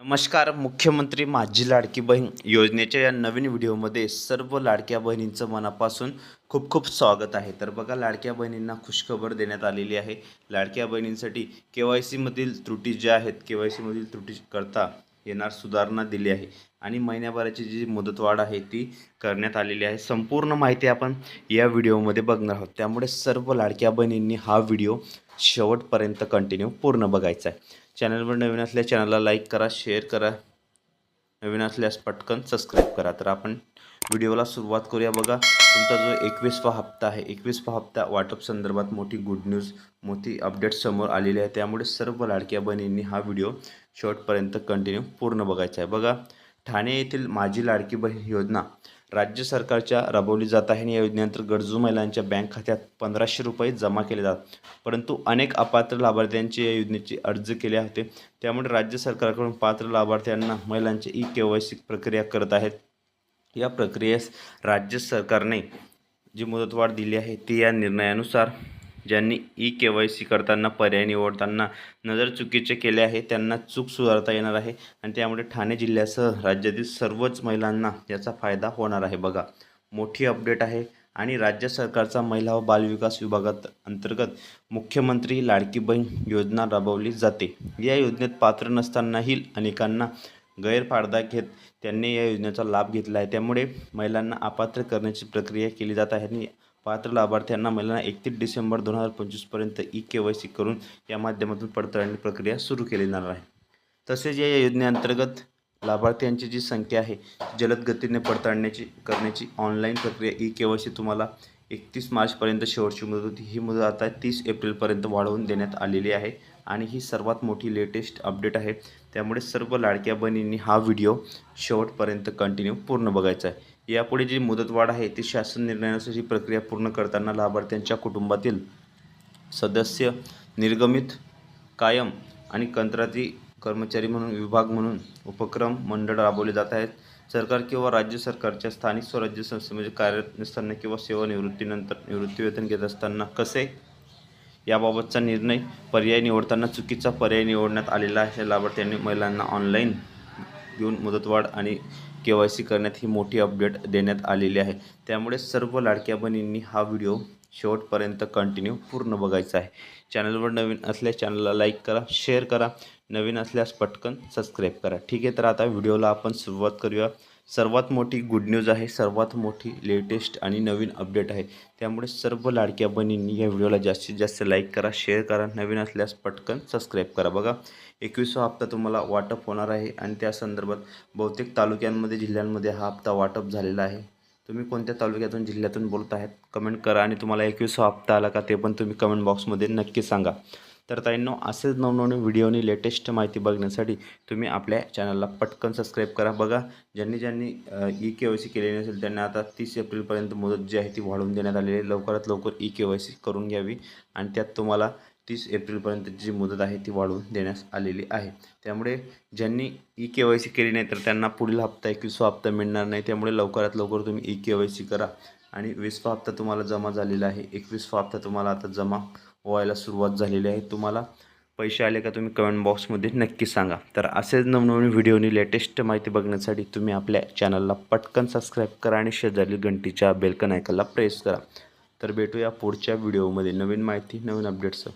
नमस्कार. मुख्यमंत्री माझी लाडकी बहीण योजनेच्या या नवीन व्हिडिओमध्ये सर्व लाडक्या बहिणींचं मनापासून खूप खूप स्वागत आहे. तर बघा, लाडक्या बहिणींना खुशखबर देण्यात आलेली आहे. लाडक्या बहिणींसाठी KYC मधील त्रुटी ज्या आहेत, KYC मधील त्रुटी करता येणार सुधारणा दिली आहे आणि महिन्याभराची जी मुदतवाढ आहे ती करण्यात आलेली आहे. संपूर्ण माहिती आपण या व्हिडिओमध्ये बघणार आहोत, त्यामुळे सर्व लाडक्या बहिणींनी हा व्हिडिओ शेवटपर्यंत कंटिन्यू पूर्ण बघायचा आहे. चॅनलवर नवीन असल्यास चॅनलला लाईक करा, शेअर करा, नवीन असल्यास पटकन सबस्क्राईब करा. तर आपण व्हिडिओला सुरुवात करूया. बघा, तुमचा जो 21वा हप्ता आहे, 21वा हप्ता वाटप संदर्भात मोठी गुड न्यूज, मोठी अपडेट समोर आलेली आहे. त्यामुळे सर्व लाडक्या बहिणींनी हा व्हिडिओ शेवटपर्यंत कंटिन्यू पूर्ण बघायचा आहे. बघा, ठाणे येथील माझी लाडकी बहीण योजना राज्य सरकारच्या राबवली जात आहे. या योजनेअंतर्गत गरजू महिलांच्या बँक खात्यात 1500 रुपये जमा केले जातात. परंतु अनेक अपात्र लाभार्थ्यांची या योजनेचे अर्ज केले होते. त्यामुळे राज्य सरकारकडून पात्र लाभार्थ्यांना महिलांची KYC प्रक्रिया करत आहेत. या प्रक्रियेस राज्य सरकारने जी मुदतवाढ दिली आहे ती या निर्णयानुसार ज्यांनी KYC करताना पर्याय निवडताना नजर चुकीचे केले आहे त्यांना चूक सुधारता येणार आहे आणि त्यामुळे ठाणे जिल्ह्यासह राज्यातील सर्वच महिलांना याचा फायदा होणार आहे. बघा, मोठी अपडेट आहे आणि राज्य सरकारचा महिला व बालविकास विभागात अंतर्गत मुख्यमंत्री लाडकी बहीण योजना राबवली जाते. या योजनेत पात्र नसतानाही अनेकांना गैरफायदा घेत त्यांनी या योजनेचा लाभ घेतला आहे. त्यामुळे महिलांना अपात्र करण्याची प्रक्रिया केली जात आहे आणि पात्र लाभार्थ्यांना महिलांना 31 डिसेंबर 2025 पर्यंत KYC करून या माध्यमातून पडताळणी प्रक्रिया सुरू केली जाणार आहे. तसेच या योजनेअंतर्गत लाभार्थ्यांची जी संख्या आहे जलद गतीने करण्याची ऑनलाईन प्रक्रिया KYC तुम्हाला 31 मार्चपर्यंत शेवटची मुदत होती. ही मुदत आता 30 एप्रिलपर्यंत वाढवून देण्यात आलेली आहे आणि ही सर्वात मोठी लेटेस्ट अपडेट आहे. त्यामुळे सर्व लाडक्या बहिणींनी हा व्हिडिओ शेवटपर्यंत कंटिन्यू पूर्ण बघायचा आहे. यापुढे जी मुदतवाढ आहे ती शासन निर्णयानुसार ही प्रक्रिया पूर्ण करताना लाभार्थ्यांच्या कुटुंबातील सदस्य निर्गमित, कायम आणि कंत्राटी कर्मचारी म्हणून विभाग म्हणून उपक्रम मंडळ राबवले जात आहेत. सरकार किंवा राज्य सरकारच्या स्थानिक स्वराज्य संस्थेमध्ये कार्यरत नसताना किंवा सेवानिवृत्तीनंतर निवृत्तीवेतन घेत असताना कसे याबाबतचा निर्णय पर्याय निवडताना चुकीचा पर्याय निवडण्यात आलेला आहे. लाभार्थ्यांनी महिलांना ऑनलाईन घेऊन मुदतवाढ आणि KYC करण्यात ही मोठी अपडेट देण्यात आलेली आहे. त्यामुळे सर्व लाडक्या बहिणींनी हा व्हिडिओ शेवटपर्यंत कंटिन्यू पूर्ण बघायचा आहे. चॅनलवर नवीन असल्यास चॅनलला लाईक करा, शेअर करा, नवीन असल्यास पटकन सबस्क्राईब करा. ठीक आहे, तर आता व्हिडिओला आपण सुरुवात करूया. सर्वात मोठी गुड न्यूज आहे, सर्वात मोठी लेटेस्ट आणि नवीन अपडेट आहे. त्यामुळे सर्व लाडक्या बहिणींनी या व्हिडिओला जास्तीत जास्त लाईक करा, शेअर करा, नवीन असल्यास पटकन सबस्क्राईब करा. बघा, 21वा हप्ता तुम्हाला वाटप होणार आहे आणि त्या संदर्भात बहुतेक तालुक्यांमध्ये, जिल्ह्यांमध्ये हा हप्ता वाटप झालेला आहे. तुम्ही कोणत्या तालुक्यातून, जिल्ह्यातून बोलत आहेत कमेंट करा आणि तुम्हाला 21वा हप्ता आला का ते पण तुम्ही कमेंट बॉक्समध्ये नक्की सांगा. तर ताईंनो, असेच नवनवीन व्हिडिओनी लेटेस्ट माहिती बघण्यासाठी तुम्ही आपल्या चॅनलला पटकन सबस्क्राईब करा. बघा, ज्यांनी KYC केलेली नसेल त्यांना आता 30 एप्रिलपर्यंत मुदत जी आहे ती वाढवून देण्यात आलेली आहे. लवकरात लवकर KYC करून घ्यावी आणि त्यात तुम्हाला 30 एप्रिलपर्यंत जी मुदत आहे ती वाढवून देण्यात आलेली आहे. त्यामुळे ज्यांनी KYC केली नाही तर त्यांना पुढील हप्ता 21वा हप्ता मिळणार नाही. त्यामुळे लवकरात लवकर तुम्ही KYC करा आणि 20वा हप्ता तुम्हाला जमा झालेला आहे. 21वा हप्ता तुम्हाला आता जमा व्हायला सुरुवात झालेली आहे. तुम्हाला पैसे आले का तुम्ही कमेंट बॉक्समध्ये नक्की सांगा. तर असेच नवनवीन व्हिडिओनी लेटेस्ट माहिती बघण्यासाठी तुम्ही आपल्या चॅनलला पटकन सबस्क्राईब करा आणि शेजारील घंटीच्या बेलकन आयकॉनला प्रेस करा. तर भेटूया पुढच्या व्हिडिओमध्ये नवीन माहिती, नवीन अपडेट्स.